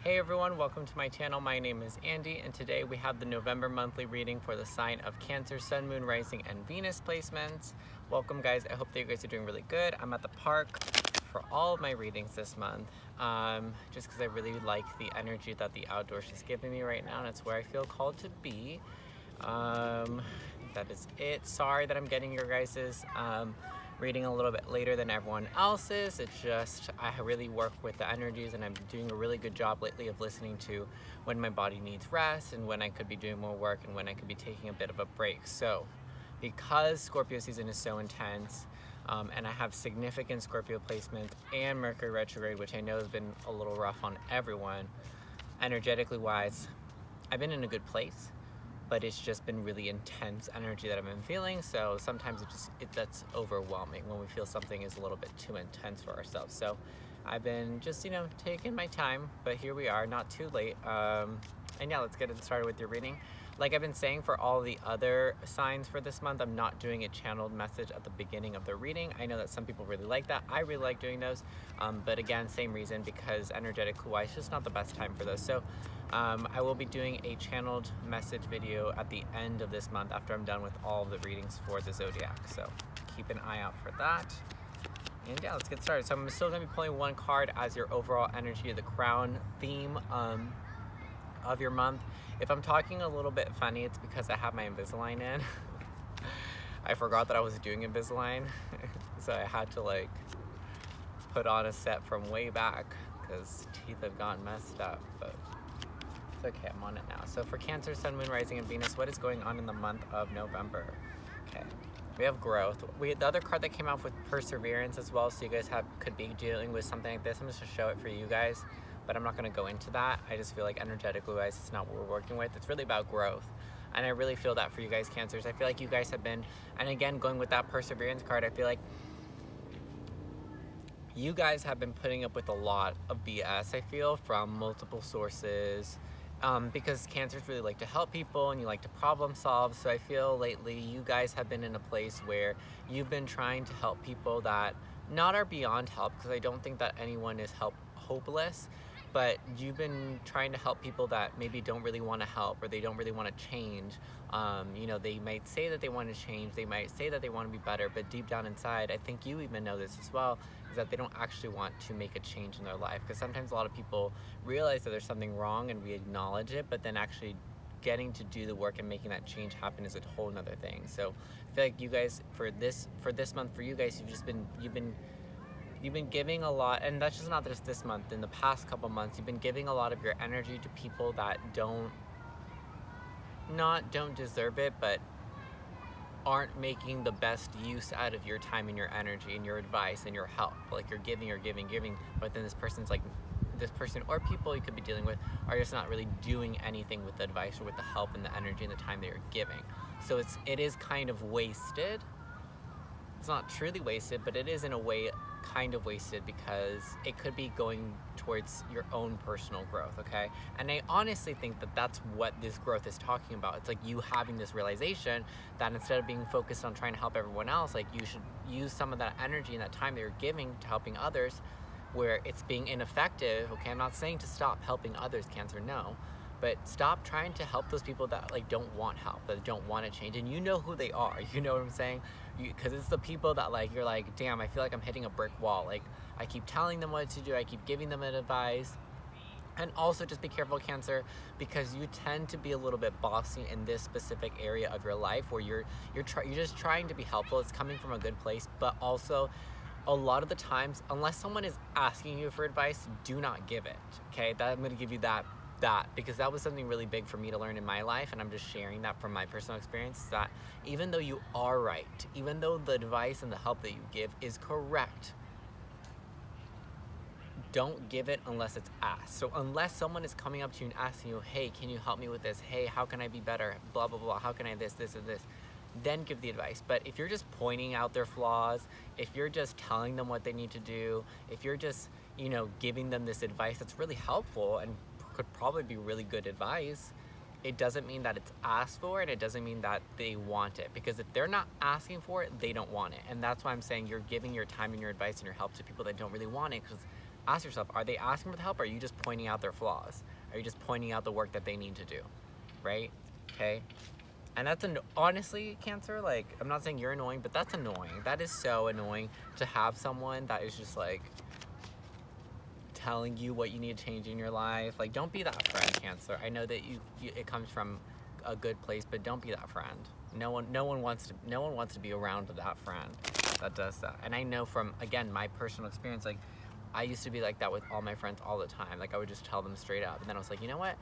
Hey everyone, welcome to my channel. My name is Andy, and today we have the November monthly reading for the sign of Cancer, Sun, Moon, Rising, and Venus placements. Welcome guys, I hope that you guys are doing really good. I'm at the park for all of my readings this month, just because I really like the energy that the outdoors is giving me right now, and it's where I feel called to be. That is it. Sorry that I'm getting your guys's reading a little bit later than everyone else's. It's just I really work with the energies, and I'm doing a really good job lately of listening to when my body needs rest and when I could be doing more work and when I could be taking a bit of a break. So because Scorpio season is so intense, and I have significant Scorpio placements and Mercury retrograde, which I know has been a little rough on everyone, energetically wise, I've been in a good place, but it's just been really intense energy that I've been feeling. So sometimes that's overwhelming when we feel something is a little bit too intense for ourselves. So I've been just, taking my time, but here we are, not too late. And yeah, let's get it started with your reading. Like I've been saying for all the other signs for this month, I'm not doing a channeled message at the beginning of the reading. I know that some people really like that. I really like doing those. But again, same reason, because energetically wise, it's just not the best time for those. So I will be doing a channeled message video at the end of this month after I'm done with all of the readings for the zodiac. So keep an eye out for that. And yeah, let's get started. So I'm still going to be pulling one card as your overall energy of the crown theme of your month. If I'm talking a little bit funny, it's because I have my Invisalign in. I forgot that I was doing Invisalign, so I had to put on a set from way back because teeth have gotten messed up, but it's okay, I'm on it now. So for Cancer, Sun, Moon, Rising, and Venus, what is going on in the month of November? Okay, we have growth. The other card that came out with perseverance as well, so you guys could be dealing with something like this. I'm just gonna show it for you guys, but I'm not going to go into that. I just feel like energetically wise, it's not what we're working with. It's really about growth. And I really feel that for you guys, Cancers. I feel like you guys have been, and again, going with that perseverance card, I feel like you guys have been putting up with a lot of BS, I feel, from multiple sources. Because Cancers really like to help people and you like to problem solve. So I feel lately you guys have been in a place where you've been trying to help people that not are beyond help, because I don't think that anyone is hopeless, but you've been trying to help people that maybe don't really want to help, or they don't really want to change. They might say that they want to change, they might say that they want to be better, but deep down inside, I think you even know this as well, is that they don't actually want to make a change in their life. Because sometimes a lot of people realize that there's something wrong and we acknowledge it, but then actually getting to do the work and making that change happen is a whole nother thing. So I feel like you guys, for this month, for you guys, you've been giving a lot, and that's just not just this month. In the past couple months, you've been giving a lot of your energy to people that don't deserve it, but aren't making the best use out of your time and your energy and your advice and your help. Like you're giving, but then this person or people you could be dealing with are just not really doing anything with the advice or with the help and the energy and the time that you're giving. So it is kind of wasted. It's not truly wasted, but it is in a way kind of wasted, because it could be going towards your own personal growth, okay? And I honestly think that that's what this growth is talking about. It's like you having this realization that instead of being focused on trying to help everyone else, like you should use some of that energy and that time that you're giving to helping others where it's being ineffective, okay? I'm not saying to stop helping others, Cancer, no. But stop trying to help those people that don't want help, that don't want to change, and you know who they are. You know what I'm saying? Because it's the people that you're like, damn, I feel like I'm hitting a brick wall. Like I keep telling them what to do, I keep giving them advice. And also just be careful, Cancer, because you tend to be a little bit bossy in this specific area of your life where you're just trying to be helpful. It's coming from a good place, but also a lot of the times, unless someone is asking you for advice, do not give it. Okay, I'm going to give you that because that was something really big for me to learn in my life, and I'm just sharing that from my personal experience, that even though you are right, even though the advice and the help that you give is correct, don't give it unless it's asked. So unless someone is coming up to you and asking you, hey, can you help me with this? Hey, how can I be better? Blah, blah, blah. How can I this, and this? Then give the advice. But if you're just pointing out their flaws, if you're just telling them what they need to do, if you're just, giving them this advice that's really helpful and could probably be really good advice, it doesn't mean that it's asked for, and it doesn't mean that they want it. Because if they're not asking for it, they don't want it. And that's why I'm saying you're giving your time and your advice and your help to people that don't really want it, because ask yourself, are they asking for help, or are you just pointing out their flaws? Are you just pointing out the work that they need to do, right? Okay. And that's honestly, Cancer, like, I'm not saying you're annoying, but that's annoying. That is so annoying to have someone that is just like telling you what you need to change in your life. Like, don't be that friend, Cancer. I know that it comes from a good place, but don't be that friend. No one wants to be around that friend that does that. And I know from, again, my personal experience, like, I used to be like that with all my friends all the time. Like, I would just tell them straight up, and then I was like, you know what?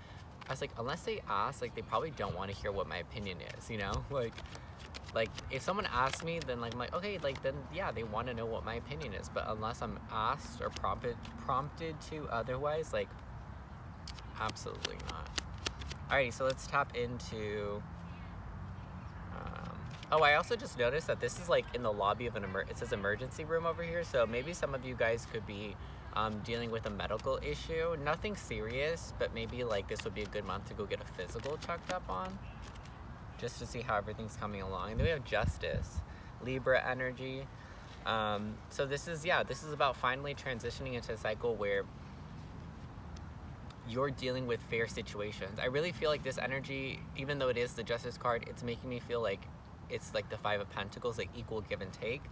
I was like, unless they ask, like, they probably don't want to hear what my opinion is, you know? Like if someone asks me, then like I'm like, okay, like then yeah, they want to know what my opinion is. But unless I'm asked or prompted to otherwise, like, absolutely not. Alrighty, so let's tap into. Oh, I also just noticed that this is like in the lobby of it says emergency room over here. So maybe some of you guys could be dealing with a medical issue. Nothing serious, but maybe like this would be a good month to go get a physical checked up on, just to see how everything's coming along. And then we have Justice, Libra energy. So this is about finally transitioning into a cycle where you're dealing with fair situations. I really feel like this energy, even though it is the Justice card, it's making me feel like it's like the Five of Pentacles, like equal give and take.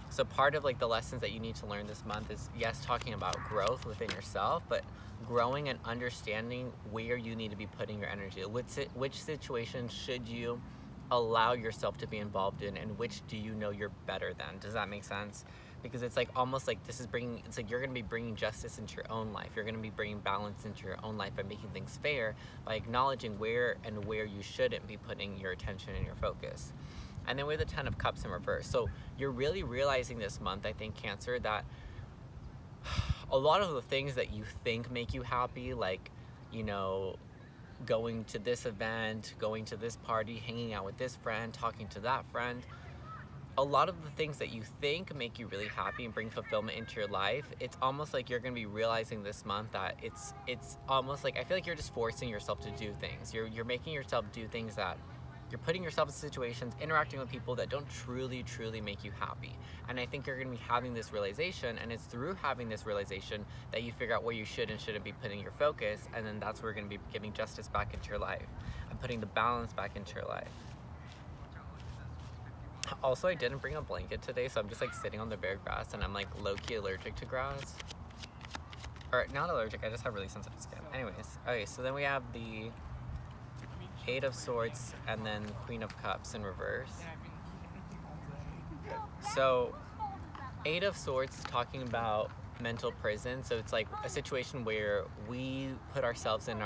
So part of like the lessons that you need to learn this month is, yes, talking about growth within yourself, but growing and understanding where you need to be putting your energy. Which situation should you allow yourself to be involved in, and which do you know you're better than? Does that make sense? Because it's like almost like it's like you're going to be bringing justice into your own life. You're going to be bringing balance into your own life by making things fair, by acknowledging where you shouldn't be putting your attention and your focus. And then we have the Ten of Cups in reverse. So you're really realizing this month, I think, Cancer, that a lot of the things that you think make you happy, like, you know, going to this event, going to this party, hanging out with this friend, talking to that friend, a lot of the things that you think make you really happy and bring fulfillment into your life, it's almost like you're going to be realizing this month that it's almost like, I feel like you're just forcing yourself to do things. You're making yourself do things that you're putting yourself in situations, interacting with people that don't truly make you happy. And I think you're going to be having this realization, and it's through having this realization that you figure out where you should and shouldn't be putting your focus, and then that's where you're going to be giving justice back into your life and putting the balance back into your life. Also, I didn't bring a blanket today, so I'm just like sitting on the bare grass, and I'm like low-key allergic to grass. Or not allergic, I just have really sensitive skin. Anyways, okay, so then we have the Eight of Swords and then Queen of Cups in reverse. So Eight of Swords is talking about mental prison. So it's like a situation where we put ourselves in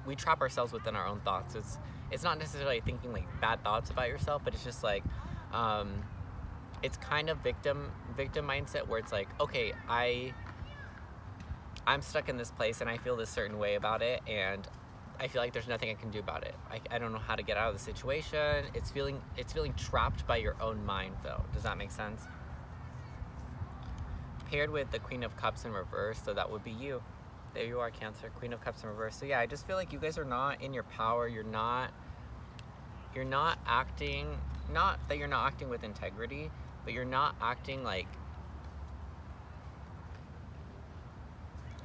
we trap ourselves within our own thoughts. It's not necessarily thinking like bad thoughts about yourself, but it's just like it's kind of victim mindset, where it's like, okay, I'm stuck in this place and I feel this certain way about it, and I feel like there's nothing I can do about it. I don't know how to get out of the situation. It's feeling trapped by your own mind, though. Does that make sense? Paired with the Queen of Cups in reverse, so that would be you. There you are, Cancer, Queen of Cups in reverse. So yeah, I just feel like you guys are not in your power. You're not acting, not that you're not acting with integrity, but you're not acting like,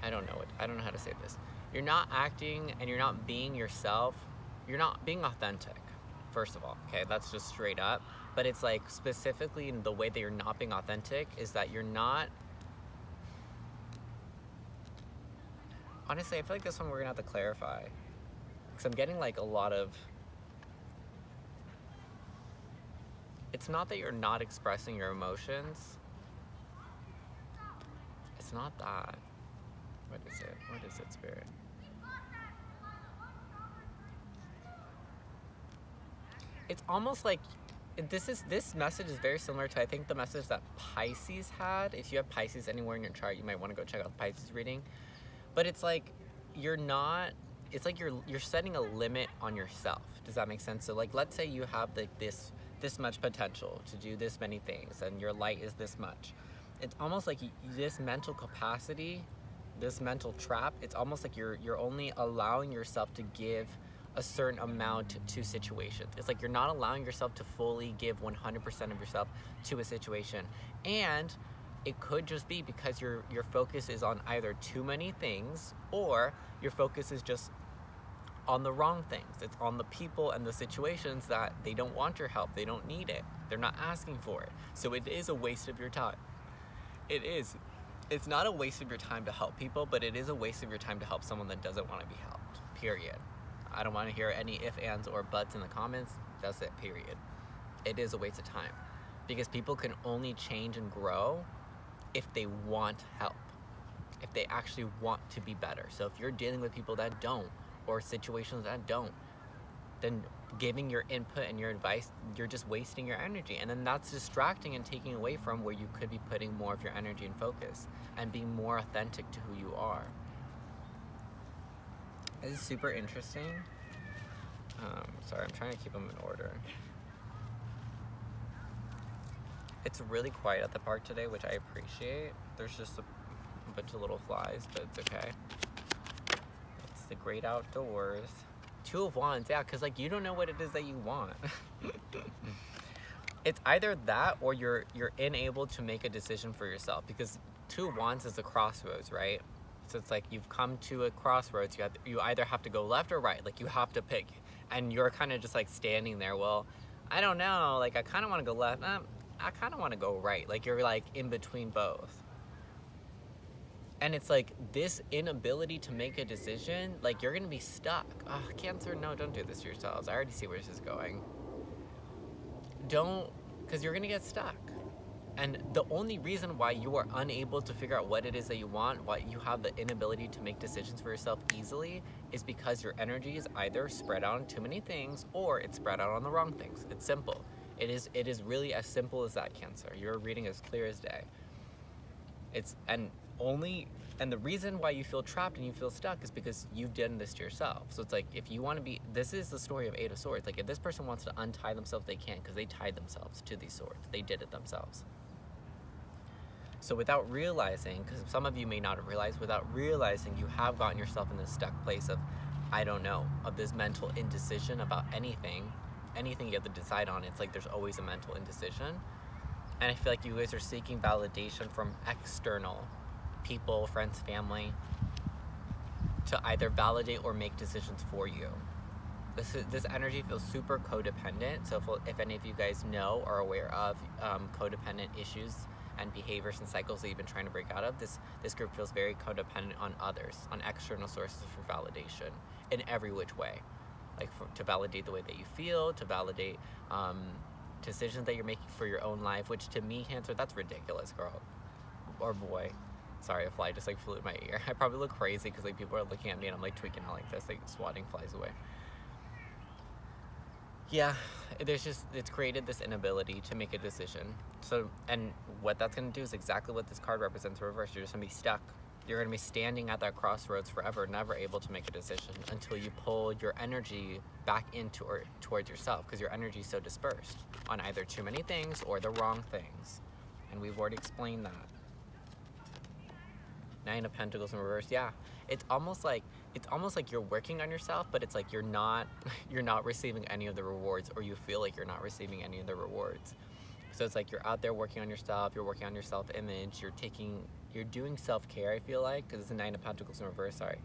I don't know how to say this. You're not acting and you're not being yourself. You're not being authentic, first of all. Okay, that's just straight up. But it's like specifically in the way that you're not being authentic is that you're not. Honestly, I feel like this one we're gonna have to clarify, because I'm getting like a lot of. It's not that you're not expressing your emotions. It's not that. What is it? What is it, Spirit? It's almost like this message is very similar to, I think, the message that Pisces had. If you have Pisces anywhere in your chart, you might want to go check out the Pisces reading. But it's like you're setting a limit on yourself. Does that make sense? So like, let's say you have like this much potential to do this many things, and your light is this much. It's almost like this mental capacity, this mental trap, it's almost like you're only allowing yourself to give a certain amount to situations. It's like you're not allowing yourself to fully give 100% of yourself to a situation. And it could just be because your focus is on either too many things, or your focus is just on the wrong things. It's on the people and the situations that they don't want your help. They don't need it. They're not asking for it. So it is a waste of your time. It is. It's not a waste of your time to help people, but it is a waste of your time to help someone that doesn't want to be helped. Period. I don't want to hear any ifs, ands, or buts in the comments. That's it, period. It is a waste of time. Because people can only change and grow if they want help. If they actually want to be better. So if you're dealing with people that don't, or situations that don't, then giving your input and your advice, you're just wasting your energy. And then that's distracting and taking away from where you could be putting more of your energy and focus and being more authentic to who you are. This is super interesting. Sorry, I'm trying to keep them in order. It's really quiet at the park today, which I appreciate. There's just a bunch of little flies, but it's okay. It's the great outdoors. Two of Wands, yeah, because like you don't know what it is that you want. It's either that or you're unable to make a decision for yourself, because Two of Wands is a crossroads, right? So it's like you've come to a crossroads. You either have to go left or right. Like you have to pick, and you're kind of just like standing there. Well, I don't know. Like I kind of want to go left. I kind of want to go right. Like you're like in between both. And it's like this inability to make a decision, like you're gonna be stuck. Oh, Cancer, no, don't do this to yourselves. I already see where this is going. Don't, because you're gonna get stuck. And the only reason why you are unable to figure out what it is that you want, why you have the inability to make decisions for yourself easily, is because your energy is either spread out on too many things or it's spread out on the wrong things. It's simple. It is really as simple as that, Cancer. You're reading as clear as day. And the reason why you feel trapped and you feel stuck is because you've done this to yourself. So it's like, if you want to be, this is the story of Eight of Swords. Like if this person wants to untie themselves, they can, because they tied themselves to these swords. They did it themselves. So without realizing, because some of you may not have realized, without realizing, you have gotten yourself in this stuck place of, I don't know, of this mental indecision about anything you have to decide on. It's like there's always a mental indecision. And I feel like you guys are seeking validation from external people, friends, family, to either validate or make decisions for you. This energy feels super codependent. So if any of you guys know or are aware of codependent issues and behaviors and cycles that you've been trying to break out of, this group feels very codependent on others, on external sources for validation in every which way. Like to validate the way that you feel, to validate decisions that you're making for your own life, which to me, Cancer, that's ridiculous, girl or boy. Sorry, a fly just like flew in my ear. I probably look crazy because like people are looking at me and I'm like tweaking out like this, like swatting flies away. Yeah, it's created this inability to make a decision. So, and what that's going to do is exactly what this card represents in reverse. You're just going to be stuck. You're going to be standing at that crossroads forever, never able to make a decision until you pull your energy back into or towards yourself, because your energy is so dispersed on either too many things or the wrong things. And we've already explained that. Nine of Pentacles in reverse. Yeah, it's almost like you're working on yourself, but it's like you're not receiving any of the rewards, or you feel like you're not receiving any of the rewards. So it's like you're out there working on yourself, you're working on your self-image, you're doing self-care, I feel like, because it's a Nine of Pentacles in reverse. Sorry,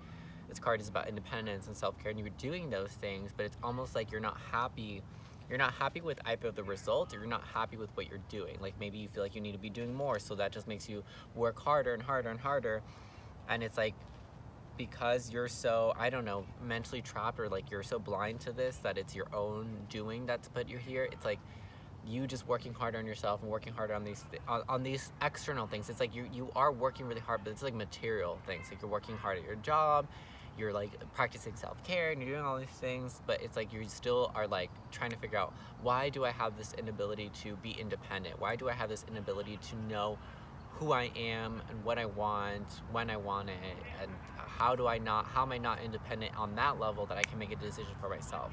this card is about independence and self-care, and you're doing those things, but it's almost like you're not happy with either the result, or you're not happy with what you're doing. Like maybe you feel like you need to be doing more, so that just makes you work harder and harder and harder. And it's like, because you're so, I don't know, mentally trapped, or like you're so blind to this that it's your own doing that's put you here. It's like you just working harder on yourself and working harder on these external things. It's like you are working really hard, but it's like material things. Like you're working hard at your job, you're like practicing self-care, and you're doing all these things, but it's like you still are like trying to figure out, why do I have this inability to be independent? Why do I have this inability to know who I am and what I want, when I want it, and how am I not independent on that level that I can make a decision for myself?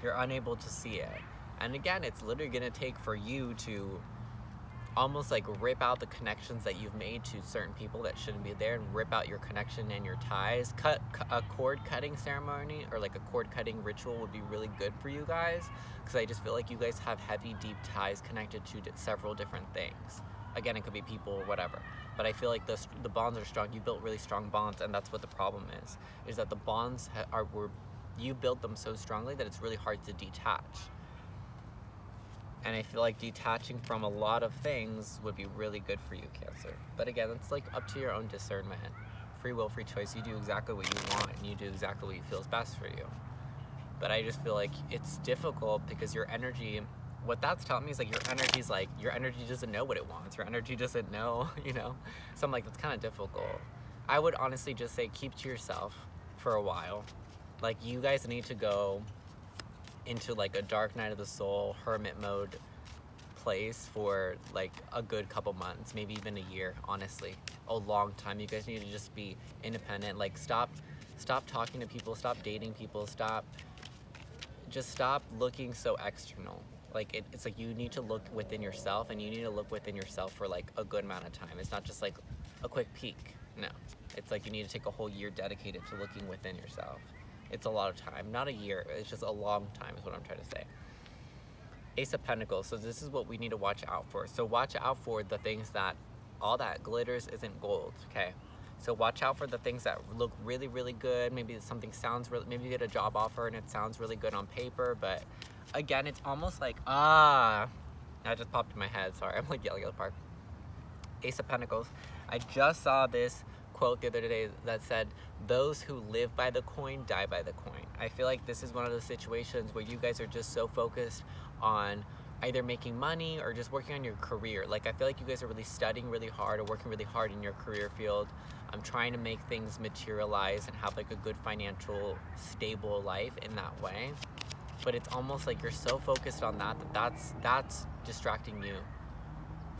You're unable to see it. And again, it's literally gonna take for you to almost like rip out the connections that you've made to certain people that shouldn't be there, and rip out your connection and your ties. A cord cutting ceremony, or like a cord cutting ritual, would be really good for you guys, because I just feel like you guys have heavy, deep ties connected to several different things. Again, it could be people or whatever. But I feel like the bonds are strong. You built really strong bonds, and that's what the problem is that the bonds you built them so strongly that it's really hard to detach. And I feel like detaching from a lot of things would be really good for you, Cancer. But again, it's like up to your own discernment. Free will, free choice. You do exactly what you want, and you do exactly what you feel is best for you. But I just feel like it's difficult because your energy, what that's telling me is like your energy doesn't know what it wants. Your energy doesn't know, So I'm like, that's kind of difficult. I would honestly just say keep to yourself for a while. Like, you guys need to go into like a dark night of the soul, hermit mode place for like a good couple months, maybe even a year, honestly. A long time. You guys need to just be independent. Like, stop talking to people, stop dating people, stop looking so external. Like, it's like you need to look within yourself, and you need to look within yourself for like a good amount of time. It's not just like a quick peek. No. It's like you need to take a whole year dedicated to looking within yourself. It's a lot of time. Not a year. It's just a long time is what I'm trying to say. Ace of Pentacles. So this is what we need to watch out for. So watch out for the things that all that glitters isn't gold. Okay. So watch out for the things that look really, really good. Maybe something sounds really, maybe you get a job offer and it sounds really good on paper, but again, it's almost like, that just popped in my head. Sorry, I'm like yelling at the park. Ace of Pentacles. I just saw this quote the other day that said, those who live by the coin die by the coin. I feel like this is one of those situations where you guys are just so focused on either making money or just working on your career. Like, I feel like you guys are really studying really hard or working really hard in your career field. I'm trying to make things materialize and have like a good financial, stable life in that way. But it's almost like you're so focused on that's distracting you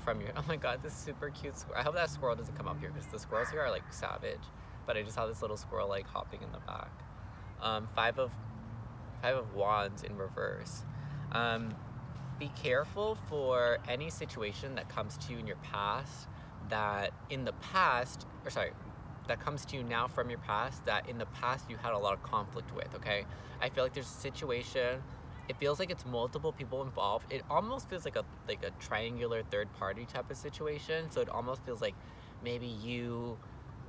from your, oh my god, this super cute squirrel. I hope that squirrel doesn't come up here, because the squirrels here are like savage. But I just saw this little squirrel like hopping in the back. Five of Wands in reverse. Be careful for any situation that comes to you in your past that comes to you now from your past that in the past you had a lot of conflict with, okay? I feel like there's a situation, it feels like it's multiple people involved. It almost feels like a triangular third party type of situation. So it almost feels like maybe you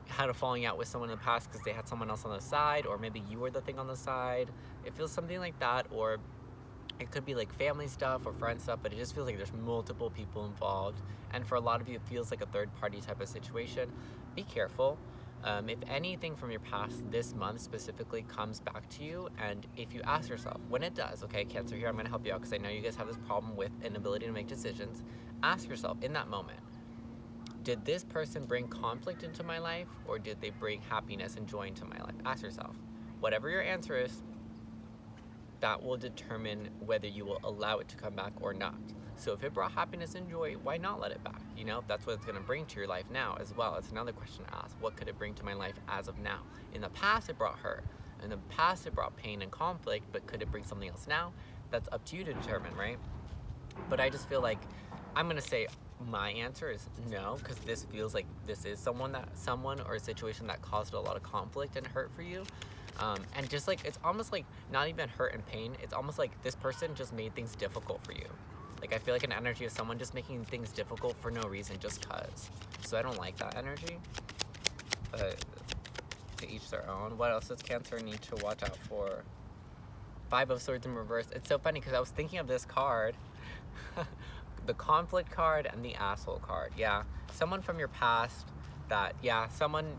had a falling out with someone in the past because they had someone else on the side, or maybe you were the thing on the side. It feels something like that, or it could be like family stuff or friend stuff, but it just feels like there's multiple people involved. And for a lot of you, it feels like a third party type of situation. Be careful. If anything from your past this month specifically comes back to you, and if you ask yourself, when it does, okay, Cancer, here I'm going to help you out because I know you guys have this problem with inability to make decisions. Ask yourself in that moment, did this person bring conflict into my life, or did they bring happiness and joy into my life? Ask yourself. Whatever your answer is, that will determine whether you will allow it to come back or not. So if it brought happiness and joy, why not let it back? If that's what it's going to bring to your life now as well. It's another question to ask. What could it bring to my life as of now? In the past, it brought hurt. In the past, it brought pain and conflict, but could it bring something else now? That's up to you to determine, right? But I just feel like I'm going to say my answer is no, because this feels like this is someone or a situation that caused a lot of conflict and hurt for you. And just like, it's almost like not even hurt and pain. It's almost like this person just made things difficult for you. Like, I feel like an energy of someone just making things difficult for no reason, just cause. So I don't like that energy, but to each their own. What else does Cancer need to watch out for? Five of Swords in reverse. It's so funny because I was thinking of this card, the conflict card and the asshole card. Yeah, someone from your past that, someone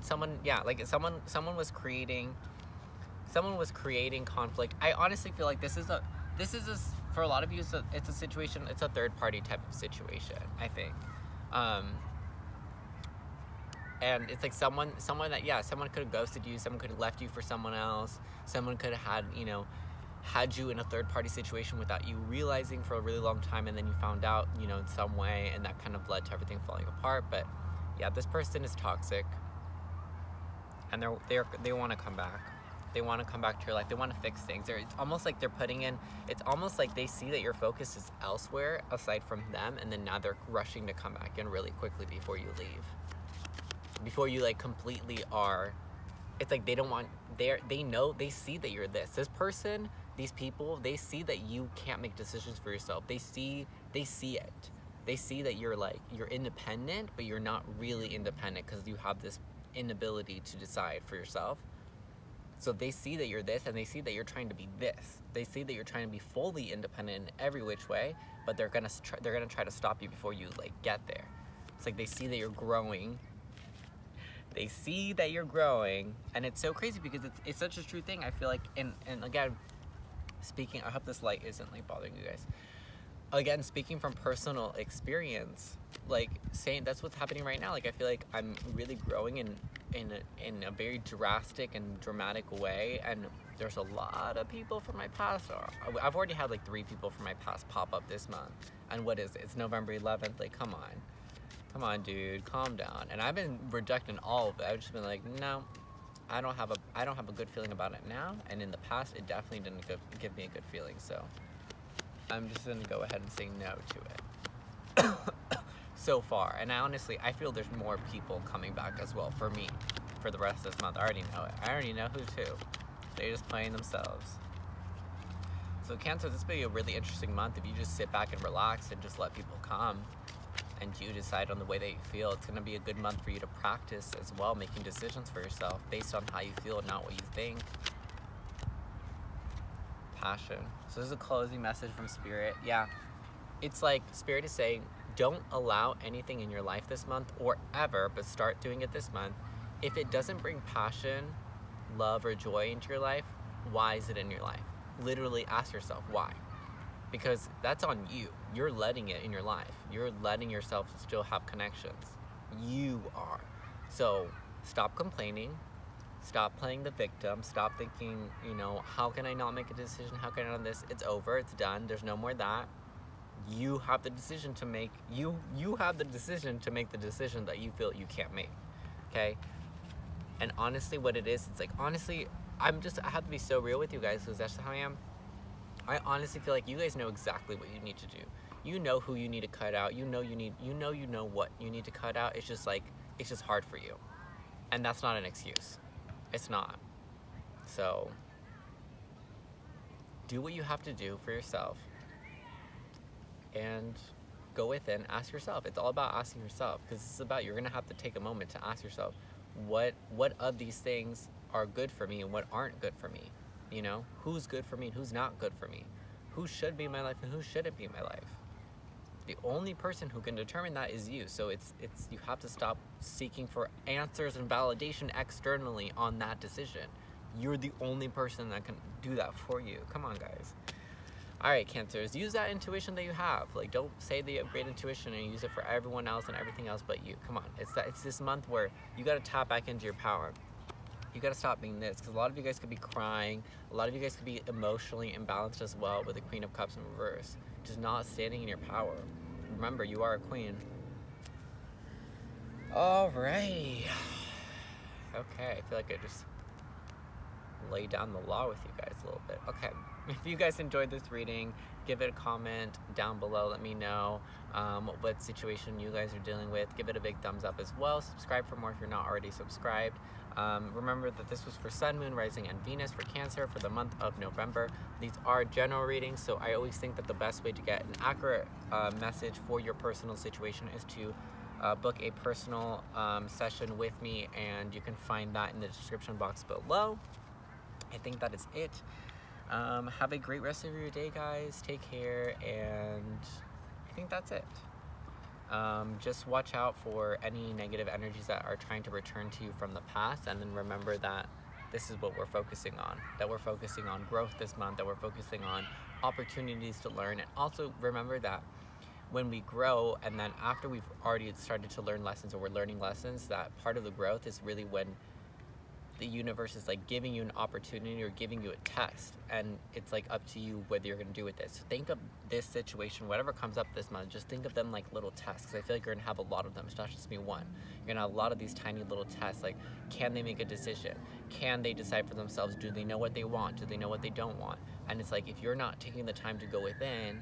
was creating conflict. I honestly feel like this is for a lot of you, it's a situation, it's a third party type of situation, I think. And it's like someone could have ghosted you, someone could have left you for someone else, someone could have had you in a third party situation without you realizing for a really long time, and then you found out, in some way, and that kind of led to everything falling apart. But yeah, this person is toxic, and they want to come back. They want to come back to your life. They want to fix things. It's almost like it's almost like they see that your focus is elsewhere aside from them, and then now they're rushing to come back in really quickly before you leave. Before you completely are. It's like they don't want, they see that you're this person, these people, they see that you can't make decisions for yourself. They see it. They see that you're independent, but you're not really independent because you have this inability to decide for yourself. So they see that you're this, and they see that you're trying to be this. They see that you're trying to be fully independent in every which way, but they're gonna try to stop you before you like get there. It's like they see that you're growing. They see that you're growing, and it's so crazy because it's such a true thing. I feel like, and again, speaking, I hope this light isn't like bothering you guys. Again, speaking from personal experience, like saying that's what's happening right now. Like I feel like I'm really growing in a very drastic and dramatic way, and there's a lot of people from my past. I've already had like 3 people from my past pop up this month, and what is it? It's November 11th. Like, come on, dude, calm down. And I've been rejecting all of it. I've just been like, no, I don't have a good feeling about it now, and in the past, it definitely didn't give me a good feeling. So I'm just gonna go ahead and say no to it so far. And I feel there's more people coming back as well for me for the rest of this month. I already know it. I already know who to. They're just playing themselves. So Cancer, this will be a really interesting month if you just sit back and relax and just let people come and you decide on the way that you feel. It's gonna be a good month for you to practice as well, making decisions for yourself based on how you feel, not what you think. Passion. So this is a closing message from Spirit. Yeah, it's like Spirit is saying, don't allow anything in your life this month or ever, but start doing it this month. If it doesn't bring passion, love, or joy into your life, why is it in your life? Literally ask yourself why. Because that's on you. You're letting it in your life. You're letting yourself still have connections. You are. So stop complaining. Stop playing the victim. Stop thinking, how can I not make a decision? How can I not this? It's over. It's done. There's no more that. You have the decision to make. You have the decision to make the decision that you feel you can't make. Okay? And honestly, what it is, it's like, honestly, I have to be so real with you guys because that's how I am. I honestly feel like you guys know exactly what you need to do. You know who you need to cut out. You know what you need to cut out. It's just hard for you. And that's not an excuse. It's not. So do what you have to do for yourself and go within, ask yourself. It's all about asking yourself because you're going to have to take a moment to ask yourself what of these things are good for me and what aren't good for me. Who's good for me and who's not good for me. Who should be in my life and who shouldn't be in my life. The only person who can determine that is you. So it's you have to stop seeking for answers and validation externally on that decision. You're the only person that can do that for you. Come on, guys. All right, Cancers, use that intuition that you have. Like, don't say that you have great intuition and use it for everyone else and everything else but you. Come on. It's this month where you got to tap back into your power. You got to stop being this, because a lot of you guys could be crying. A lot of you guys could be emotionally imbalanced as well with the Queen of Cups in reverse. Just not standing in your power. Remember, you are a queen. Alrighty. Okay, I feel like I just laid down the law with you guys a little bit. Okay, if you guys enjoyed this reading, give it a comment down below. Let me know what situation you guys are dealing with. Give it a big thumbs up as well. Subscribe for more if you're not already subscribed. Remember that this was for Sun, Moon, Rising, and Venus for Cancer for the month of November. These are general readings, so I always think that the best way to get an accurate message for your personal situation is to book a personal session with me, and you can find that in the description box below. I think that is it. Have a great rest of your day, guys. Take care, and I think that's it. Just watch out for any negative energies that are trying to return to you from the past, and then remember that this is what we're focusing on, that we're focusing on growth this month, that we're focusing on opportunities to learn. And also remember that when we grow, and then after we've already started to learn lessons, or we're learning lessons, that part of the growth is really when the universe is like giving you an opportunity or giving you a test, and it's like up to you whether you're gonna do with it. So think of this situation, whatever comes up this month, just think of them like little tests, because I feel like you're gonna have a lot of them. It's not just me one. You're gonna have a lot of these tiny little tests, like can they make a decision? Can they decide for themselves? Do they know what they want? Do they know what they don't want? And it's like, if you're not taking the time to go within,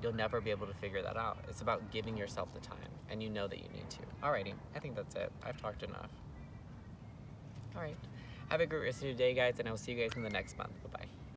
you'll never be able to figure that out. It's about giving yourself the time, and you know that you need to. Alrighty, I think that's it. I've talked enough. All right. Have a great rest of your day, guys, and I will see you guys in the next month. Bye-bye.